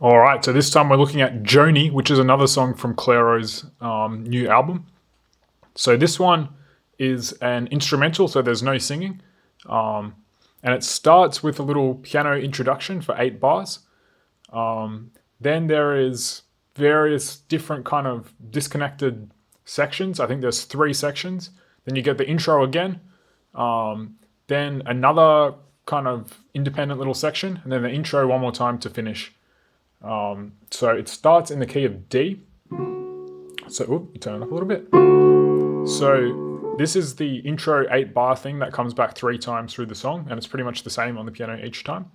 All right, so this time we're looking at Joanie, which is another song from Clairo's new album. So this one is an instrumental, so there's no singing. And it starts with a little piano introduction for 8 bars. Then there is various different kind of disconnected sections. I think there's 3 sections. Then you get the intro again. Then another kind of independent little section, and then the intro one more time to finish. So it starts in the key of D. So, turn it up a little bit. So this is the intro 8 bar thing that comes back 3 times through the song, and it's pretty much the same on the piano each time.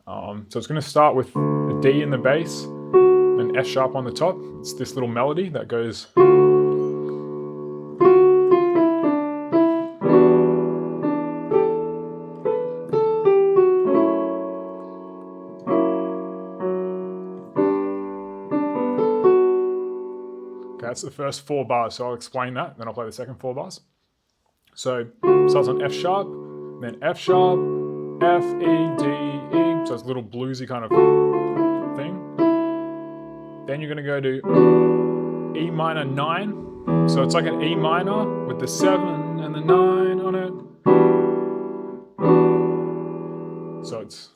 So it's going to start with a D in the bass, an F sharp on the top. It's this little melody that goes. Okay, that's the first 4 bars, so I'll explain that, then I'll play the second 4 bars. So it starts on F sharp, then F sharp, F, E, D, E, so it's a little bluesy kind of thing. Then you're going to go to E minor 9, so it's like an E minor with the 7 and the 9 on it. So it's...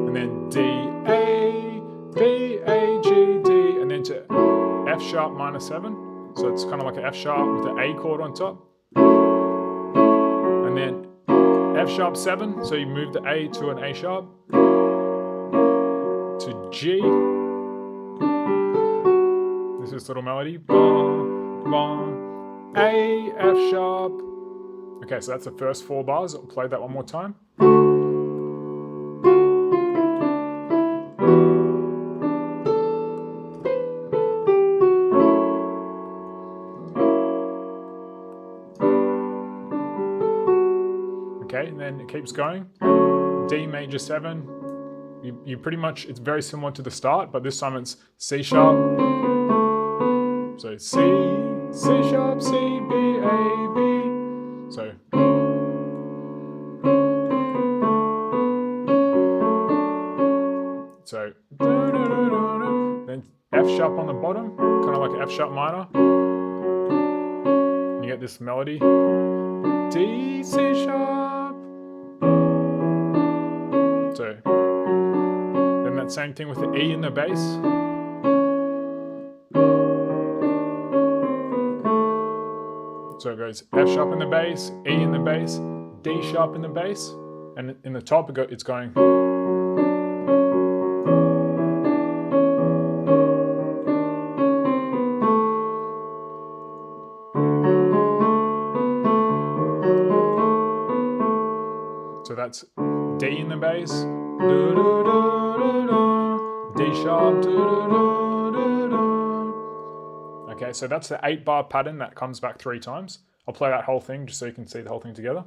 and then D, A, B, A, G, D, and then to F sharp minor 7. So it's kind of like an F sharp with the A chord on top. And then F sharp 7, so you move the A to an A sharp. To G. This is little melody. Ba, ba, A, F sharp. Okay, so that's the first 4 bars. I'll play that one more time. Okay, and then it keeps going. D major 7. You pretty much, it's very similar to the start, but this time it's C sharp. So C, C sharp, C, B, A, B. So. So. Then F sharp on the bottom, kind of like an F sharp minor. And you get this melody. D, C sharp. So. Then that same thing with the E in the bass. So it goes F sharp in the bass, E in the bass, D sharp in the bass, and in the top it's going. So that's D in the bass, D sharp, Okay, so that's the 8 bar pattern that comes back 3 times. I'll play that whole thing just so you can see the whole thing together.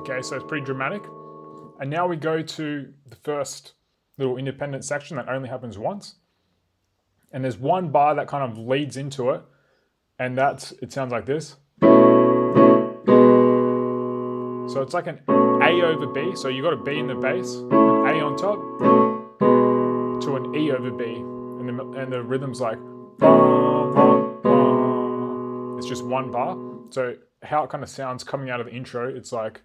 Okay, so it's pretty dramatic. And now we go to the first little independent section that only happens once. And there's 1 bar that kind of leads into it. And it sounds like this. So it's like an A over B. So you got a B in the bass, an A on top, to an E over B. And the rhythm's like, it's just 1 bar. So how it kind of sounds coming out of the intro, it's like,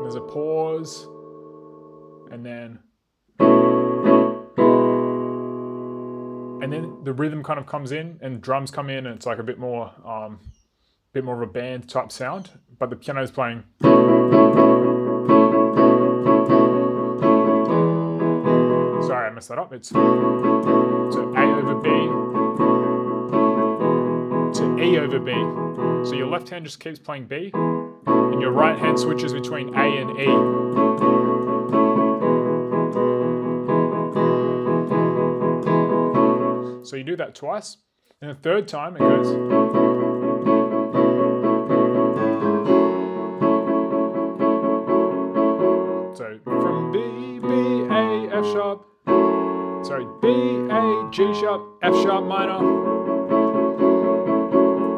there's a pause, and then the rhythm kind of comes in, and drums come in, and it's like a bit more of a band type sound, but the piano's playing. Sorry, I messed that up. It's so A over B to E E over B. So your left hand just keeps playing B, and your right hand switches between A and E. So you do that twice, and the third time it goes. So from B, B, A, F sharp, sorry, B, A, G sharp, F sharp minor,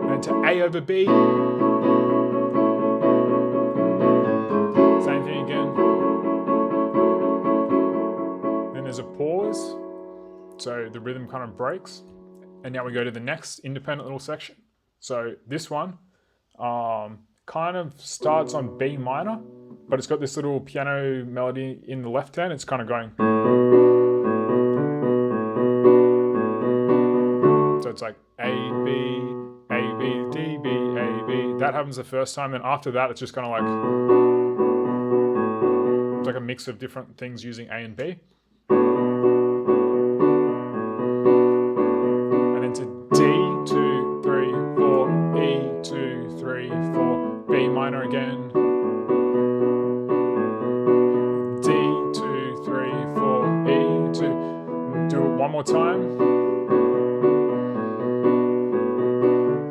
and then to A over B. Same thing again. Then there's a pause, so the rhythm kind of breaks. And now we go to the next independent little section. So this one kind of starts on B minor, but it's got this little piano melody in the left hand. It's kind of going. So it's like A, B, A, B, D, B, A, B. That happens the first time. Then after that, it's just kind of like, it's like a mix of different things using A and B. And then to D, 2, 3, 4, E, 2, 3, 4, B minor again. D, 2, 3, 4, E, 2. Do it one more time.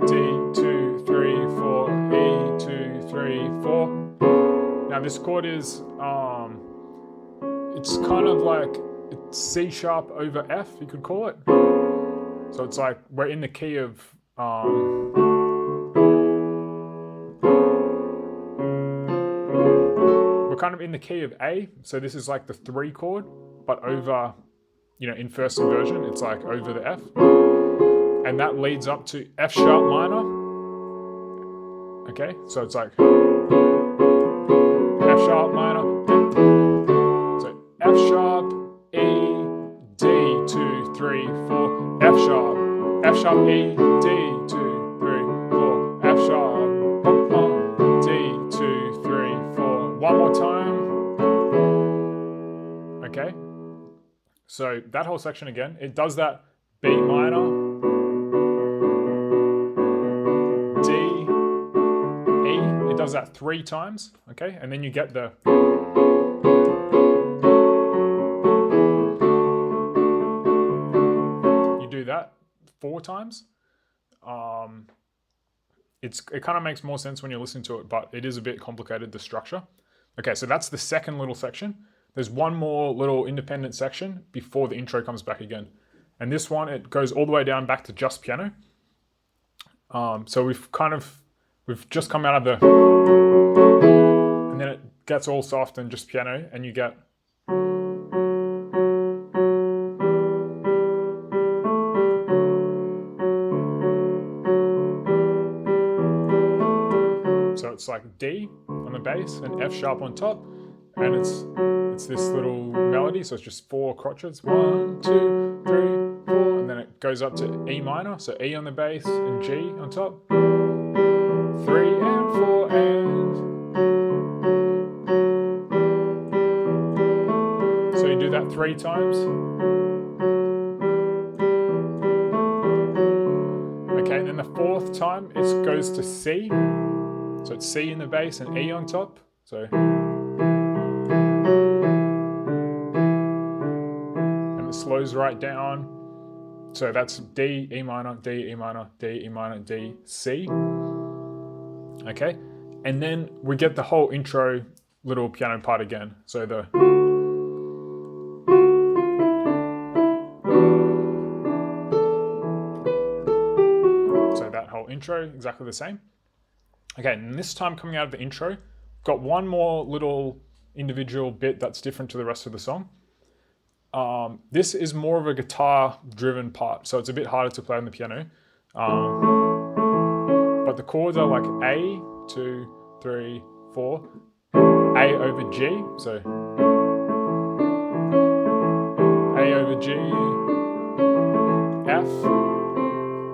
D, 2, 3, 4, E, 2, 3, 4. Now this chord is, it's kind of like it's C sharp over F, you could call it. So it's like we're in the key of, we're kind of in the key of A. So this is like the 3 chord, but over, in first inversion, it's like over the F. And that leads up to F sharp minor. Okay, so it's like F sharp minor. So F sharp, E, D, 2, 3, 4, F sharp, E, D, 2, 3, 4, F sharp, D, 2, 3, 4. One more time. Okay. So that whole section again, it does that B minor, D, E. It does that 3 times. Okay, and then you get the. That 4 times. It kind of makes more sense when you listen to it, but it is a bit complicated, the structure. Okay, so that's the second little section. There's one more little independent section before the intro comes back again. And this one, it goes all the way down back to just piano. So we've just come out of the, and then it gets all soft and just piano, and you get. So it's like D on the bass and F sharp on top, and it's this little melody. So it's just 4 crotchets, 1, 2, 3, 4, and then it goes up to E minor. So E on the bass and G on top, 3 and 4 and. So you do that 3 times. Okay, and then the 4th time it goes to C. So it's C in the bass and E on top. So, and it slows right down. So that's D, E minor, D, E minor, D, E minor, D, C. Okay, and then we get the whole intro little piano part again. So that whole intro, exactly the same. Okay, and this time coming out of the intro, got one more little individual bit that's different to the rest of the song. This is more of a guitar-driven part, so it's a bit harder to play on the piano. But the chords are like A, 2, 3, 4, A over G, so A over G,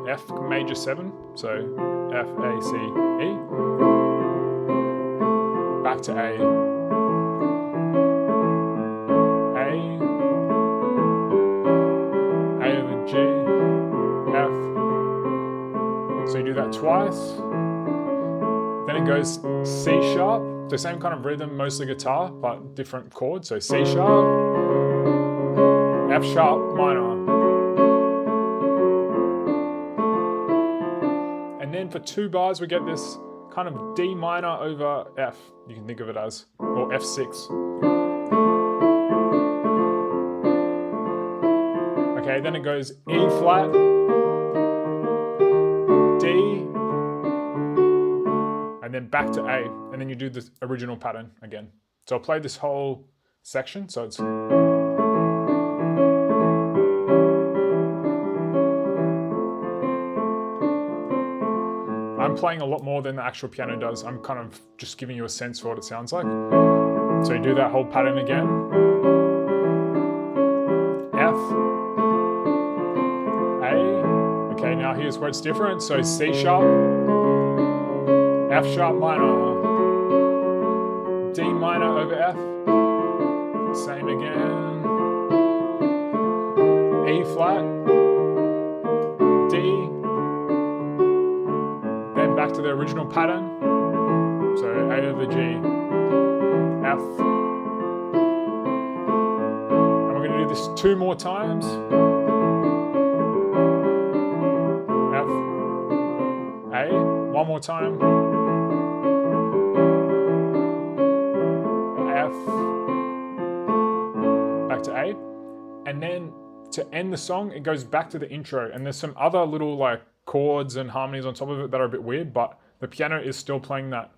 F major 7, so F, A, C, E, back to A over G, F, So you do that twice. Then it goes C sharp. So same kind of rhythm, mostly guitar, but different chords. So C sharp, F sharp minor. And then for 2 bars, we get this kind of D minor over F, you can think of it as, or F6. Okay, then it goes E flat, D, and then back to A, and then you do the original pattern again. So I'll play this whole section, so it's... I'm playing a lot more than the actual piano does. I'm kind of just giving you a sense for what it sounds like. So you do that whole pattern again. F, A. Okay, now here's where it's different. So C sharp, F sharp minor, D minor over F. Same again. E flat, D. Then back to the original pattern. So A over G, F. And we're going to do this 2 more times. F, A, 1 more time. F, back to A. And then to end the song, it goes back to the intro. And there's some other little like chords and harmonies on top of it that are a bit weird, but the piano is still playing that.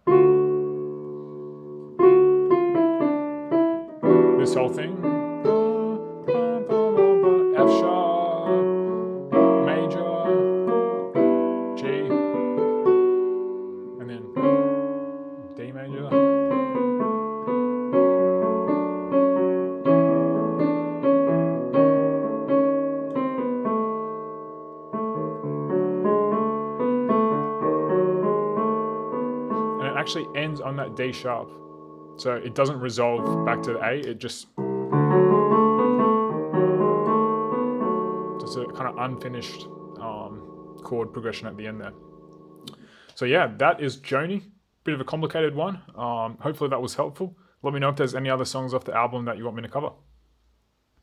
This whole thing. F sharp, major, G, and then D major. Actually ends on that D sharp. So it doesn't resolve back to the A, it just a kind of unfinished chord progression at the end there. So yeah, that is Joanie. Bit of a complicated one. Hopefully that was helpful. Let me know if there's any other songs off the album that you want me to cover.